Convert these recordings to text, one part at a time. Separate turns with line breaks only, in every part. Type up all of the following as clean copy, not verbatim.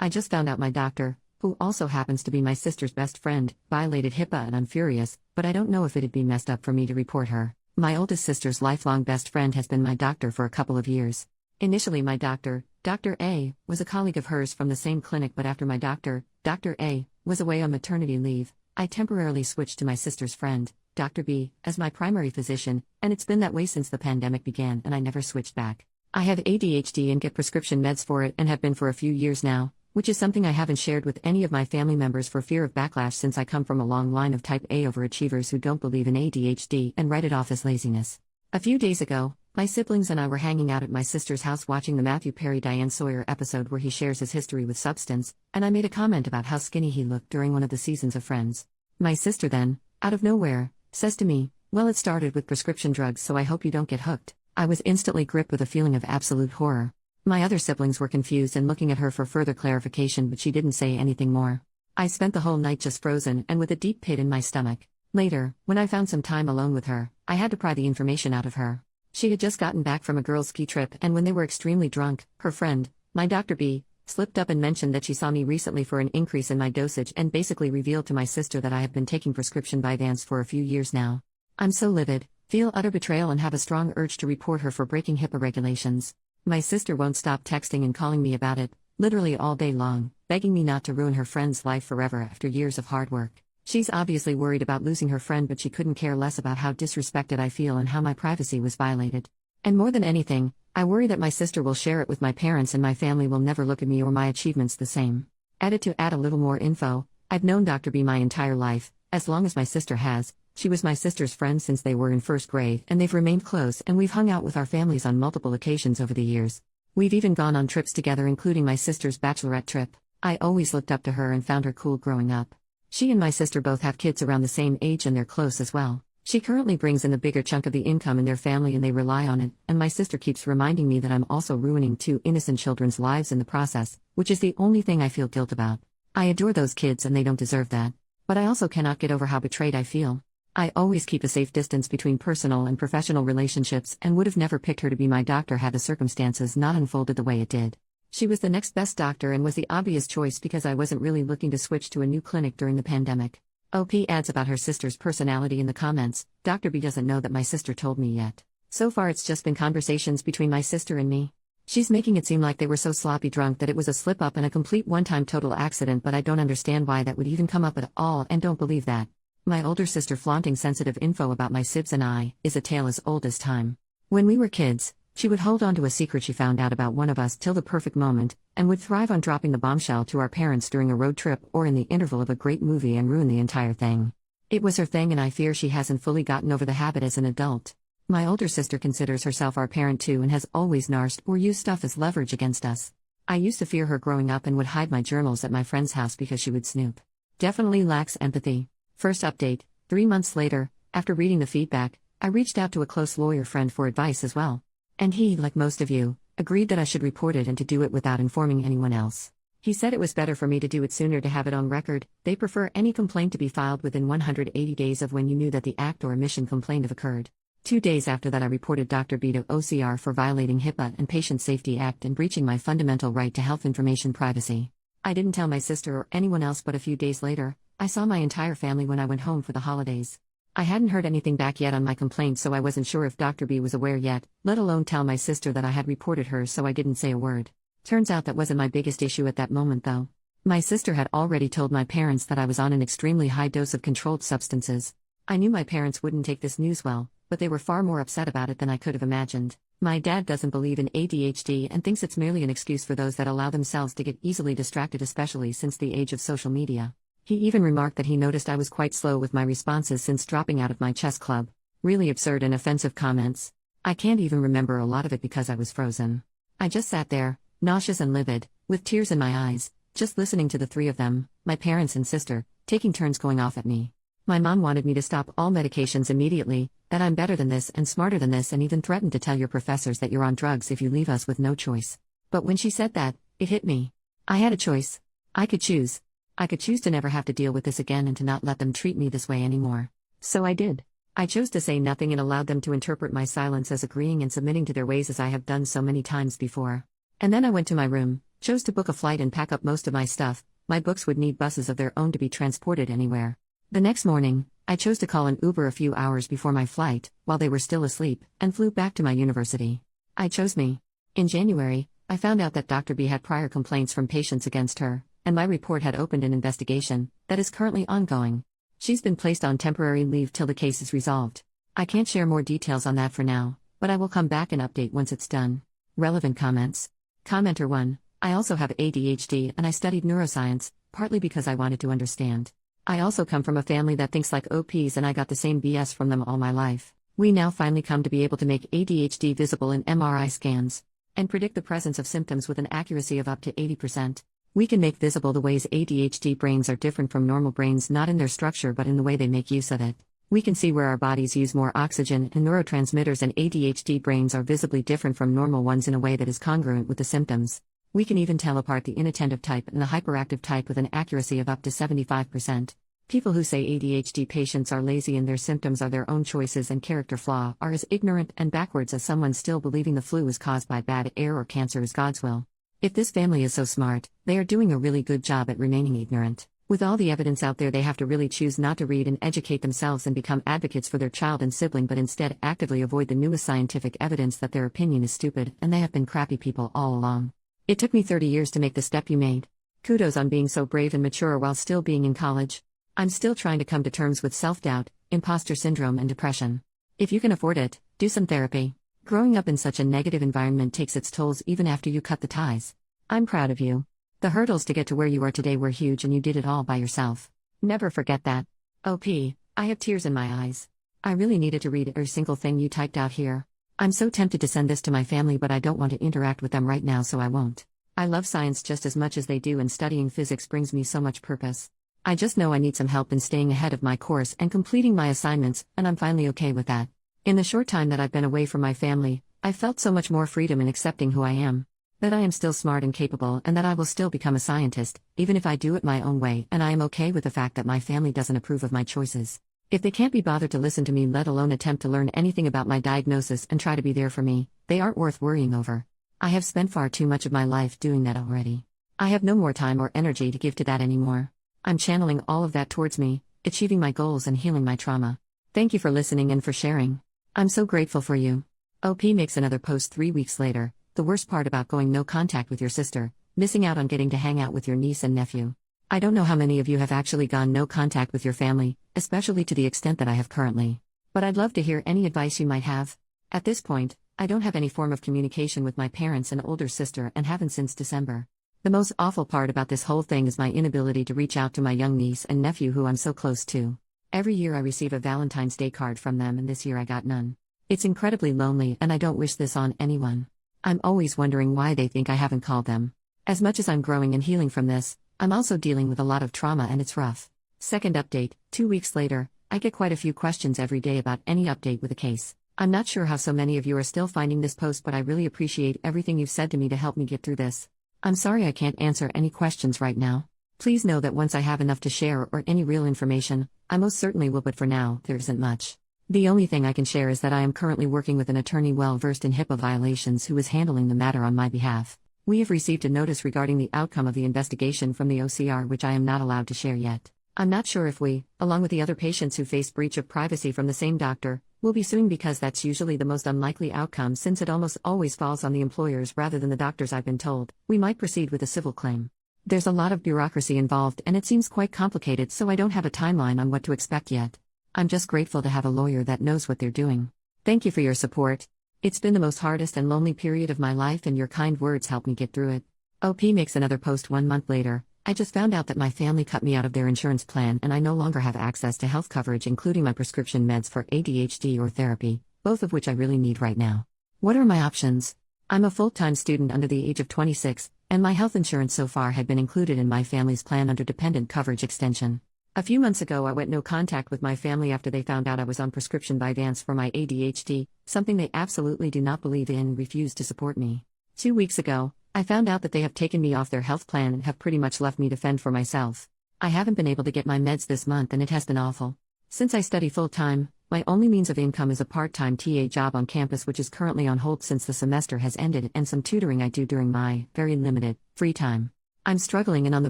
I just found out my doctor, who also happens to be my sister's best friend, violated HIPAA and I'm furious, but I don't know if it'd be messed up for me to report her. My oldest sister's lifelong best friend has been my doctor for a couple of years. Initially my doctor, Dr. A, was a colleague of hers from the same clinic, but after my doctor, Dr. A, was away on maternity leave, I temporarily switched to my sister's friend, Dr. B, as my primary physician, and it's been that way since the pandemic began and I never switched back. I have ADHD and get prescription meds for it and have been for a few years now, which is something I haven't shared with any of my family members for fear of backlash since I come from a long line of type A overachievers who don't believe in ADHD and write it off as laziness. A few days ago, my siblings and I were hanging out at my sister's house watching the Matthew Perry Diane Sawyer episode where he shares his history with substance, and I made a comment about how skinny he looked during one of the seasons of Friends. My sister then, out of nowhere, says to me, "Well, it started with prescription drugs, so I hope you don't get hooked." I was instantly gripped with a feeling of absolute horror. My other siblings were confused and looking at her for further clarification, but she didn't say anything more. I spent the whole night just frozen and with a deep pit in my stomach. Later, when I found some time alone with her, I had to pry the information out of her. She had just gotten back from a girls' ski trip, and when they were extremely drunk, her friend, my Dr. B, slipped up and mentioned that she saw me recently for an increase in my dosage and basically revealed to my sister that I have been taking prescription Vyvanse for a few years now. I'm so livid, feel utter betrayal and have a strong urge to report her for breaking HIPAA regulations. My sister won't stop texting and calling me about it, literally all day long, begging me not to ruin her friend's life forever after years of hard work. She's obviously worried about losing her friend, but she couldn't care less about how disrespected I feel and how my privacy was violated. And more than anything, I worry that my sister will share it with my parents and my family will never look at me or my achievements the same. To add a little more info, I've known Dr. B my entire life, as long as my sister has. She was my sister's friend since they were in first grade, and they've remained close, and we've hung out with our families on multiple occasions over the years. We've even gone on trips together, including my sister's bachelorette trip. I always looked up to her and found her cool growing up. She and my sister both have kids around the same age and they're close as well. She currently brings in a bigger chunk of the income in their family and they rely on it, and my sister keeps reminding me that I'm also ruining 2 innocent children's lives in the process, which is the only thing I feel guilt about. I adore those kids and they don't deserve that. But I also cannot get over how betrayed I feel. I always keep a safe distance between personal and professional relationships and would have never picked her to be my doctor had the circumstances not unfolded the way it did. She was the next best doctor and was the obvious choice because I wasn't really looking to switch to a new clinic during the pandemic. OP adds about her sister's personality in the comments. Dr. B doesn't know that my sister told me yet. So far it's just been conversations between my sister and me. She's making it seem like they were so sloppy drunk that it was a slip-up and a complete one-time total accident, but I don't understand why that would even come up at all and don't believe that. My older sister flaunting sensitive info about my sibs and I is a tale as old as time. When we were kids, she would hold on to a secret she found out about one of us till the perfect moment, and would thrive on dropping the bombshell to our parents during a road trip or in the interval of a great movie and ruin the entire thing. It was her thing and I fear she hasn't fully gotten over the habit as an adult. My older sister considers herself our parent too and has always narsed or used stuff as leverage against us. I used to fear her growing up and would hide my journals at my friend's house because she would snoop. Definitely lacks empathy. First update, 3 months later, after reading the feedback, I reached out to a close lawyer friend for advice as well. And he, like most of you, agreed that I should report it and to do it without informing anyone else. He said it was better for me to do it sooner to have it on record. They prefer any complaint to be filed within 180 days of when you knew that the act or omission complained of occurred. 2 days after that I reported Dr. B to OCR for violating HIPAA and Patient Safety Act and breaching my fundamental right to health information privacy. I didn't tell my sister or anyone else, but a few days later, I saw my entire family when I went home for the holidays. I hadn't heard anything back yet on my complaint, so I wasn't sure if Dr. B was aware yet, let alone tell my sister that I had reported her, so I didn't say a word. Turns out that wasn't my biggest issue at that moment though. My sister had already told my parents that I was on an extremely high dose of controlled substances. I knew my parents wouldn't take this news well, but they were far more upset about it than I could have imagined. My dad doesn't believe in ADHD and thinks it's merely an excuse for those that allow themselves to get easily distracted, especially since the age of social media. He even remarked that he noticed I was quite slow with my responses since dropping out of my chess club. Really absurd and offensive comments. I can't even remember a lot of it because I was frozen. I just sat there, nauseous and livid, with tears in my eyes, just listening to the 3 of them, my parents and sister, taking turns going off at me. My mom wanted me to stop all medications immediately, that I'm better than this and smarter than this, and even threatened to tell your professors that you're on drugs if you leave us with no choice. But when she said that, it hit me. I had a choice. I could choose. I could choose to never have to deal with this again and to not let them treat me this way anymore. So I did. I chose to say nothing and allowed them to interpret my silence as agreeing and submitting to their ways, as I have done so many times before. And then I went to my room, Chose to book a flight and pack up most of my stuff. My books would need buses of their own to be transported anywhere. The next morning, I chose to call an Uber a few hours before my flight, while they were still asleep, and flew back to my university. I chose me. In January, I found out that Dr. B had prior complaints from patients against her, and my report had opened an investigation that is currently ongoing. She's been placed on temporary leave till the case is resolved. I can't share more details on that for now, but I will come back and update once it's done. Relevant comments. Commenter 1. I also have ADHD and I studied neuroscience, partly because I wanted to understand. I also come from a family that thinks like OPs and I got the same BS from them all my life. We now finally come to be able to make ADHD visible in MRI scans and predict the presence of symptoms with an accuracy of up to 80%. We can make visible the ways ADHD brains are different from normal brains, not in their structure but in the way they make use of it. We can see where our bodies use more oxygen and neurotransmitters, and ADHD brains are visibly different from normal ones in a way that is congruent with the symptoms. We can even tell apart the inattentive type and the hyperactive type with an accuracy of up to 75%. People who say ADHD patients are lazy and their symptoms are their own choices and character flaw are as ignorant and backwards as someone still believing the flu is caused by bad air or cancer is God's will. If this family is so smart, they are doing a really good job at remaining ignorant. With all the evidence out there, they have to really choose not to read and educate themselves and become advocates for their child and sibling, but instead actively avoid the newest scientific evidence that their opinion is stupid and they have been crappy people all along. It took me 30 years to make the step you made. Kudos on being so brave and mature while still being in college. I'm still trying to come to terms with self-doubt, imposter syndrome and depression. If you can afford it, do some therapy. Growing up in such a negative environment takes its tolls even after you cut the ties. I'm proud of you. The hurdles to get to where you are today were huge and you did it all by yourself. Never forget that. OP, I have tears in my eyes. I really needed to read every single thing you typed out here. I'm so tempted to send this to my family, but I don't want to interact with them right now, so I won't. I love science just as much as they do, and studying physics brings me so much purpose. I just know I need some help in staying ahead of my course and completing my assignments, and I'm finally okay with that. In the short time that I've been away from my family, I've felt so much more freedom in accepting who I am. That I am still smart and capable, and that I will still become a scientist, even if I do it my own way, and I am okay with the fact that my family doesn't approve of my choices. If they can't be bothered to listen to me, let alone attempt to learn anything about my diagnosis and try to be there for me, they aren't worth worrying over. I have spent far too much of my life doing that already. I have no more time or energy to give to that anymore. I'm channeling all of that towards me, achieving my goals and healing my trauma. Thank you for listening and for sharing. I'm so grateful for you. OP makes another post 3 weeks later. The worst part about going no contact with your sister, missing out on getting to hang out with your niece and nephew. I don't know how many of you have actually gone no contact with your family, especially to the extent that I have currently. But I'd love to hear any advice you might have. At this point, I don't have any form of communication with my parents and older sister and haven't since December. The most awful part about this whole thing is my inability to reach out to my young niece and nephew who I'm so close to. Every year I receive a Valentine's Day card from them, and this year I got none. It's incredibly lonely and I don't wish this on anyone. I'm always wondering why they think I haven't called them. As much as I'm growing and healing from this, I'm also dealing with a lot of trauma and it's rough. Second update, 2 weeks later, I get quite a few questions every day about any update with a case. I'm not sure how so many of you are still finding this post, but I really appreciate everything you've said to me to help me get through this. I'm sorry I can't answer any questions right now. Please know that once I have enough to share or any real information, I most certainly will, but for now, there isn't much. The only thing I can share is that I am currently working with an attorney well versed in HIPAA violations who is handling the matter on my behalf. We have received a notice regarding the outcome of the investigation from the OCR, which I am not allowed to share yet. I'm not sure if we, along with the other patients who face breach of privacy from the same doctor, will be suing, because that's usually the most unlikely outcome since it almost always falls on the employers rather than the doctors. I've been told we might proceed with a civil claim. There's a lot of bureaucracy involved and it seems quite complicated, so I don't have a timeline on what to expect yet. I'm just grateful to have a lawyer that knows what they're doing. Thank you for your support. It's been the most hardest and lonely period of my life, and your kind words helped me get through it. OP makes another post 1 month later. I just found out that my family cut me out of their insurance plan and I no longer have access to health coverage, including my prescription meds for ADHD or therapy, both of which I really need right now. What are my options? I'm a full-time student under the age of 26, and my health insurance so far had been included in my family's plan under dependent coverage extension. A few months ago I went no contact with my family after they found out I was on prescription Vyvanse for my ADHD, something they absolutely do not believe in and refused to support me. 2 weeks ago, I found out that they have taken me off their health plan and have pretty much left me to fend for myself. I haven't been able to get my meds this month and it has been awful. Since I study full-time, my only means of income is a part-time TA job on campus, which is currently on hold since the semester has ended, and some tutoring I do during my, very limited, Free time. I'm struggling and on the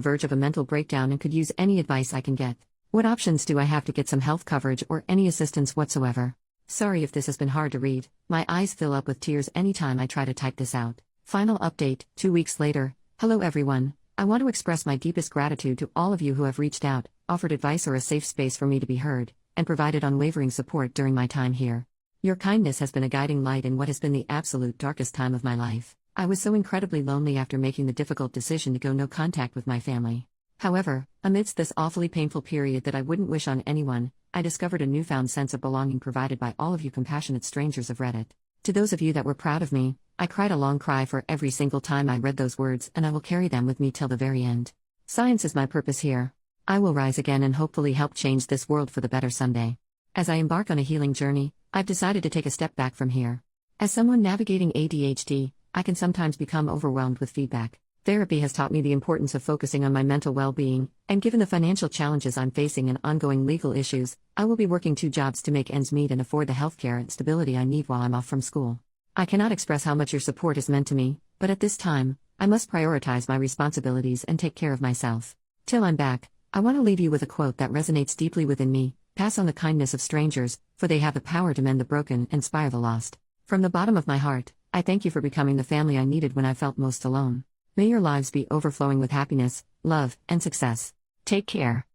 verge of a mental breakdown and could use any advice I can get. What options do I have to get some health coverage or any assistance whatsoever? Sorry if this has been hard to read, my eyes fill up with tears anytime I try to type this out. Final update, 2 weeks later. Hello everyone. I want to express my deepest gratitude to all of you who have reached out, offered advice or a safe space for me to be heard, and provided unwavering support during my time here. Your kindness has been a guiding light in what has been the absolute darkest time of my life. I was so incredibly lonely after making the difficult decision to go no contact with my family. However, amidst this awfully painful period that I wouldn't wish on anyone, I discovered a newfound sense of belonging provided by all of you compassionate strangers of Reddit. To those of you that were proud of me, I cried a long cry for every single time I read those words, and I will carry them with me till the very end. Science is my purpose here. I will rise again and hopefully help change this world for the better someday. As I embark on a healing journey, I've decided to take a step back from here. As someone navigating ADHD, I can sometimes become overwhelmed with feedback. Therapy has taught me the importance of focusing on my mental well-being, and given the financial challenges I'm facing and ongoing legal issues, I will be working 2 jobs to make ends meet and afford the healthcare and stability I need while I'm off from school. I cannot express how much your support has meant to me, but at this time, I must prioritize my responsibilities and take care of myself. Till I'm back, I want to leave you with a quote that resonates deeply within me: pass on the kindness of strangers, for they have the power to mend the broken and inspire the lost. From the bottom of my heart, I thank you for becoming the family I needed when I felt most alone. May your lives be overflowing with happiness, love, and success. Take care.